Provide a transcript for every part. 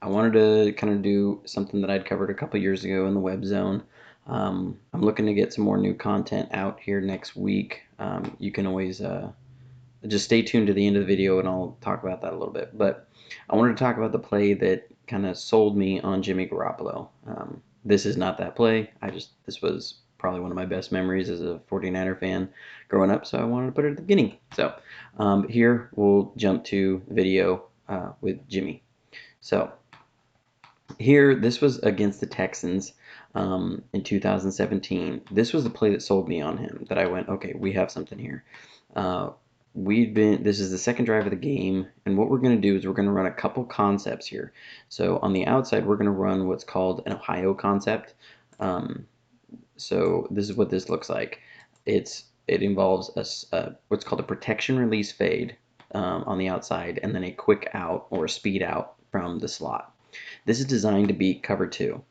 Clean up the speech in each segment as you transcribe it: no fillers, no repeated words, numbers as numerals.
wanted to kind of do something that I'd covered a couple years ago in the web zone. I'm looking to get some more new content out here next week. You can always just stay tuned to the end of the video and I'll talk about that a little bit. But I wanted to talk about the play that kind of sold me on Jimmy Garoppolo. This is not that play. This was probably one of my best memories as a 49er fan growing up, so I wanted to put it at the beginning. So here we'll jump to video with Jimmy. So here, this was against the Texans in 2017. This was the play that sold me on him, that I went, okay, we have something here. This is the second drive of the game, and what we're going to do is we're going to run a couple concepts here. So on the outside, we're going to run what's called an Ohio concept. So this is what this looks like. It involves what's called a protection release fade on the outside, and then a quick out or a speed out from the slot. This is designed to beat cover two.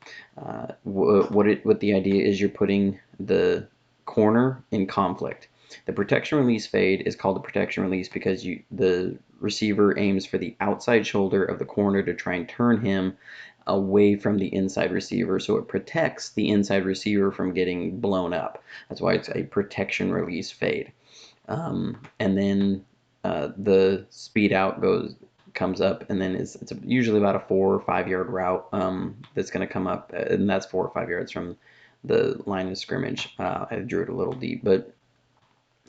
What the idea is, you're putting the corner in conflict. The protection release fade is called a protection release because the receiver aims for the outside shoulder of the corner to try and turn him away from the inside receiver, so it protects the inside receiver from getting blown up. That's why it's a protection release fade. And then the speed out comes up, and then it's usually about a 4 or 5 yard route that's going to come up, and that's 4 or 5 yards from the line of scrimmage. I drew it a little deep, but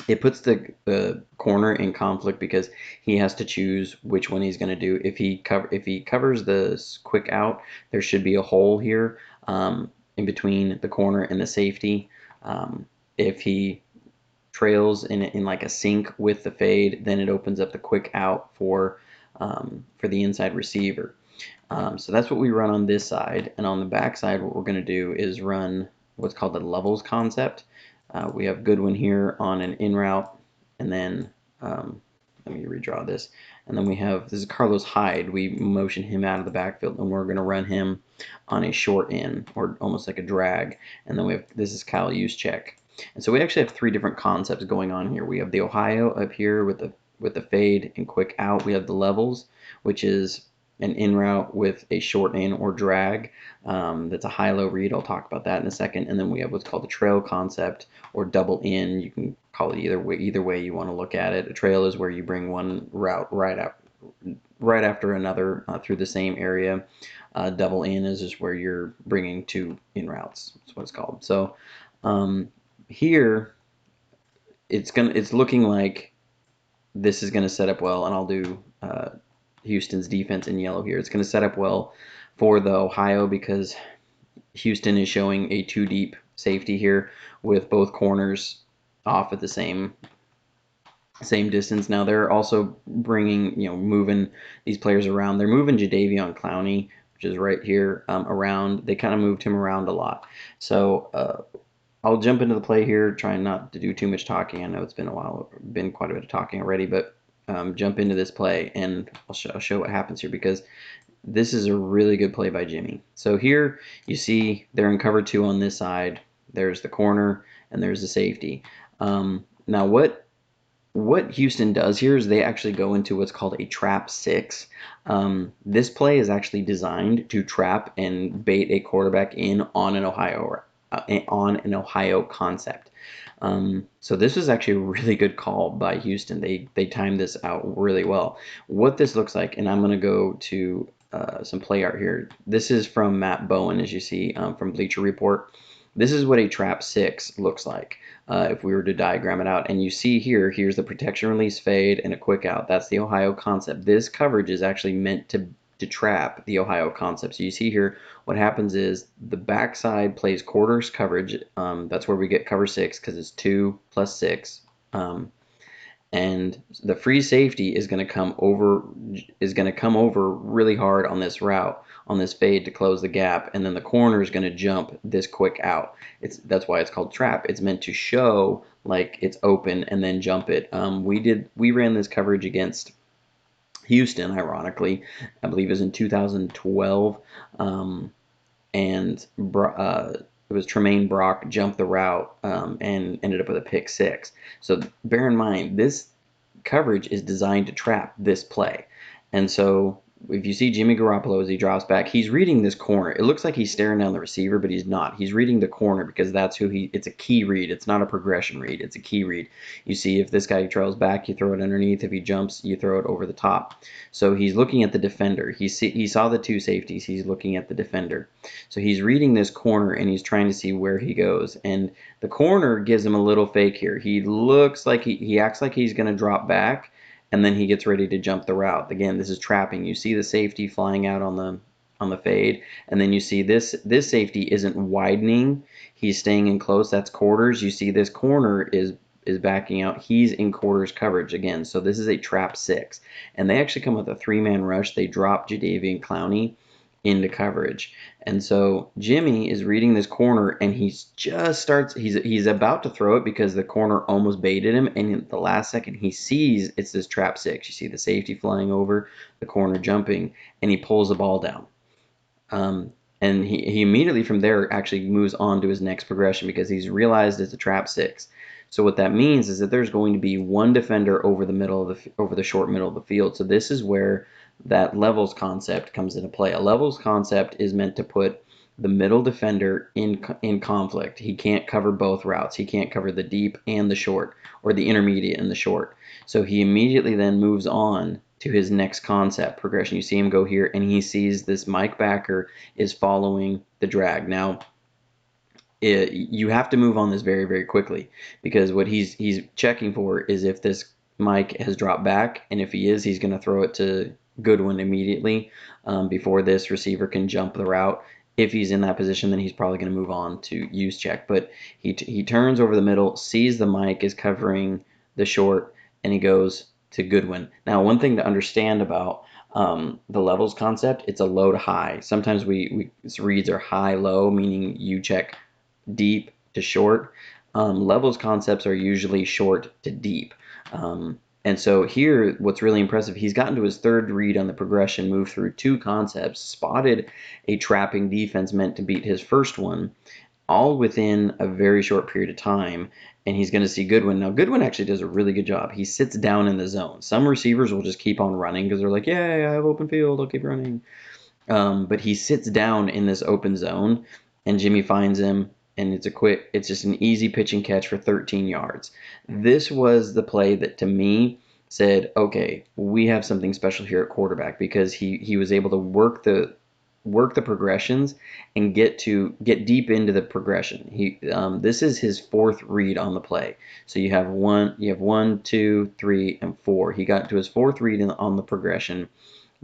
it puts the corner in conflict because he has to choose which one he's going to do. If he covers the quick out, there should be a hole here in between the corner and the safety. If he trails in like a sync with the fade, then it opens up the quick out for the inside receiver. So that's what we run on this side, and on the back side, what we're going to do is run what's called the levels concept. We have Goodwin here on an in route, and then let me redraw this. And then this is Carlos Hyde. We motion him out of the backfield, and we're going to run him on a short in, or almost like a drag. And then this is Kyle Juszczyk. And so we actually have 3 different concepts going on here. We have the Ohio up here with the fade and quick out. We have the levels, which is an in route with a short in or drag. That's a high-low read. I'll talk about that in a second. And then we have what's called the trail concept or double in. You can call it either way you want to look at it. A trail is where you bring one route right after another through the same area. Double in is just where you're bringing 2 in routes. That's what it's called. So here it's looking like this is going to set up well, and I'll do Houston's defense in yellow here. It's going to set up well for the Ohio because Houston is showing a 2 deep safety here with both corners off at the same distance. Now they're also moving these players around. They're moving Jadeveon Clowney, which is right here, around. They kind of moved him around a lot. So I'll jump into the play here, trying not to do too much talking. I know it's been a while, been quite a bit of talking already, but jump into this play, and I'll show what happens here because this is a really good play by Jimmy. So here you see they're in cover 2 on this side. There's the corner and there's the safety. Now what Houston does here is they actually go into what's called a trap 6. This play is actually designed to trap and bait a quarterback in on an Ohio concept. So this was actually a really good call by Houston. They timed this out really well. What this looks like, and I'm going to go to some play art here. This is from Matt Bowen, as you see from Bleacher Report. This is what a trap 6 looks like if we were to diagram it out. And you see here's the protection release fade and a quick out. That's the Ohio concept. This coverage is actually meant to trap the Ohio concept. So you see here, what happens is the backside plays quarters coverage. That's where we get cover 6 because it's 2 plus 6. And the free safety is going to come over really hard on this route, on this fade to close the gap, and then the corner is going to jump this quick out. That's why it's called trap. It's meant to show like it's open and then jump it. We ran this coverage against Houston, ironically, I believe it was in 2012, and it was Tremaine Brock jumped the route and ended up with a pick 6. So bear in mind, this coverage is designed to trap this play. And so if you see Jimmy Garoppolo as he drops back, he's reading this corner. It looks like he's staring down the receiver, but he's not. He's reading the corner because that's who it's a key read. It's not a progression read. It's a key read. You see if this guy trails back, you throw it underneath. If he jumps, you throw it over the top. So he's looking at the defender. He saw the two safeties. He's looking at the defender. So he's reading this corner and he's trying to see where he goes. And the corner gives him a little fake here. He looks like he acts like he's going to drop back, and then he gets ready to jump the route. Again, this is trapping. You see the safety flying out on the fade, and then you see this safety isn't widening. He's staying in close. That's quarters. You see this corner is backing out. He's in quarters coverage again. So this is a trap 6. And they actually come with a 3-man rush. They drop Jadeveon Clowney into coverage. And so Jimmy is reading this corner and he's about to throw it because the corner almost baited him, and in the last second he sees it's this trap 6. You see the safety flying over, the corner jumping, and he pulls the ball down. And he immediately from there actually moves on to his next progression because he's realized it's a trap 6. So what that means is that there's going to be one defender over the short middle of the field. So this is where that levels concept comes into play. A levels concept is meant to put the middle defender in conflict. He can't cover both routes. He can't cover the deep and the short, or the intermediate and the short. So he immediately then moves on to his next concept progression. You see him go here, and he sees this Mike backer is following the drag. Now, you have to move on this very, very quickly, because what he's checking for is if this Mike has dropped back, and if he is, he's going to throw it to Goodwin immediately before this receiver can jump the route. If he's in that position, then he's probably going to move on to use check. But he turns over the middle, sees the Mike is covering the short, and he goes to Goodwin. Now, one thing to understand about the levels concept, it's a low to high. Sometimes reads are high low, meaning you check deep to short. Levels concepts are usually short to deep. And so here, what's really impressive, he's gotten to his third read on the progression, moved through 2 concepts, spotted a trapping defense meant to beat his first one, all within a very short period of time. And he's going to see Goodwin. Now, Goodwin actually does a really good job. He sits down in the zone. Some receivers will just keep on running because they're like, yay, I have open field, I'll keep running. But he sits down in this open zone, and Jimmy finds him, and it's just an easy pitch and catch for 13 yards. This was the play that, to me, said, okay, we have something special here at quarterback, because he was able to work the progressions and get deep into the progression. This is his 4th read on the play. So you have 1, 2, 3, and 4. He got to his 4th read on the progression,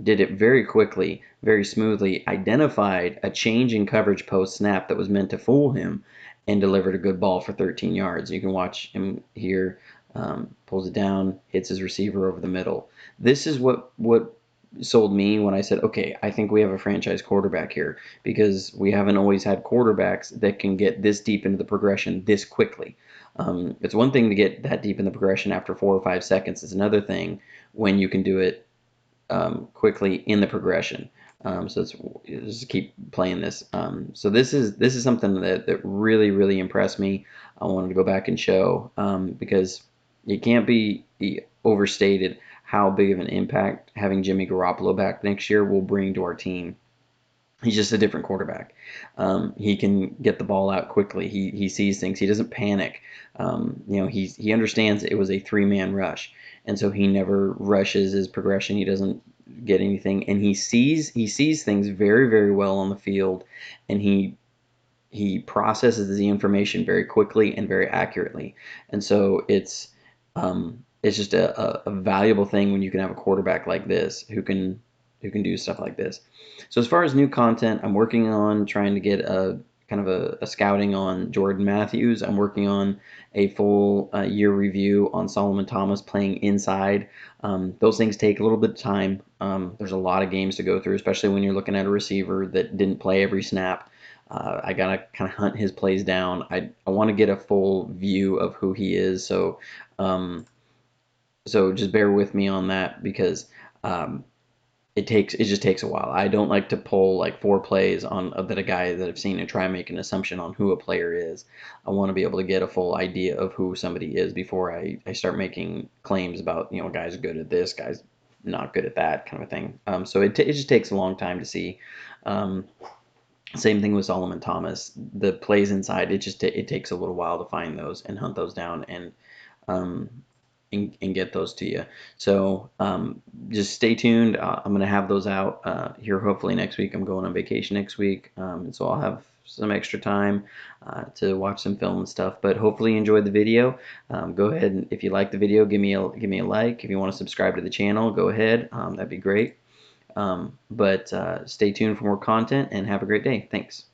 did it very quickly, very smoothly, identified a change in coverage post snap that was meant to fool him, and delivered a good ball for 13 yards. You can watch him here, pulls it down, hits his receiver over the middle. This is what sold me when I said, okay, I think we have a franchise quarterback here, because we haven't always had quarterbacks that can get this deep into the progression this quickly. It's one thing to get that deep in the progression after 4 or 5 seconds. It's another thing when you can do it quickly in the progression. So let's just keep playing this. So this is something that really, really impressed me. I wanted to go back and show, because it can't be overstated how big of an impact having Jimmy Garoppolo back next year will bring to our team. He's just a different quarterback. He can get the ball out quickly. He sees things. He doesn't panic. He understands it was a 3-man rush, and so he never rushes his progression. He doesn't get anything, and he sees things very, very well on the field, and he processes the information very quickly and very accurately. And so it's just a valuable thing when you can have a quarterback like this who can do stuff like this. So as far as new content, I'm working on trying to get a kind of a scouting on Jordan Matthews. I'm working on a full year review on Solomon Thomas playing inside. Those things take a little bit of time. There's a lot of games to go through, especially when you're looking at a receiver that didn't play every snap. I gotta kind of hunt his plays down. I want to get a full view of who he is. So just bear with me on that, because it just takes a while. I don't like to pull like 4 plays on that a guy that I've seen and try and make an assumption on who a player is. I want to be able to get a full idea of who somebody is before I start making claims about, a guy's good at this, guy's not good at that kind of a thing. So it just takes a long time to see. Um, Same thing with Solomon Thomas. The plays inside, it takes a little while to find those and hunt those down um, and get those to you. So just stay tuned. I'm gonna have those out here hopefully next week. I'm going on vacation next week, and so I'll have some extra time to watch some film and stuff. But hopefully you enjoyed the video. Go ahead and if you like the video, give me a like. If you want to subscribe to the channel, go ahead. That'd be great. But stay tuned for more content and have a great day. Thanks.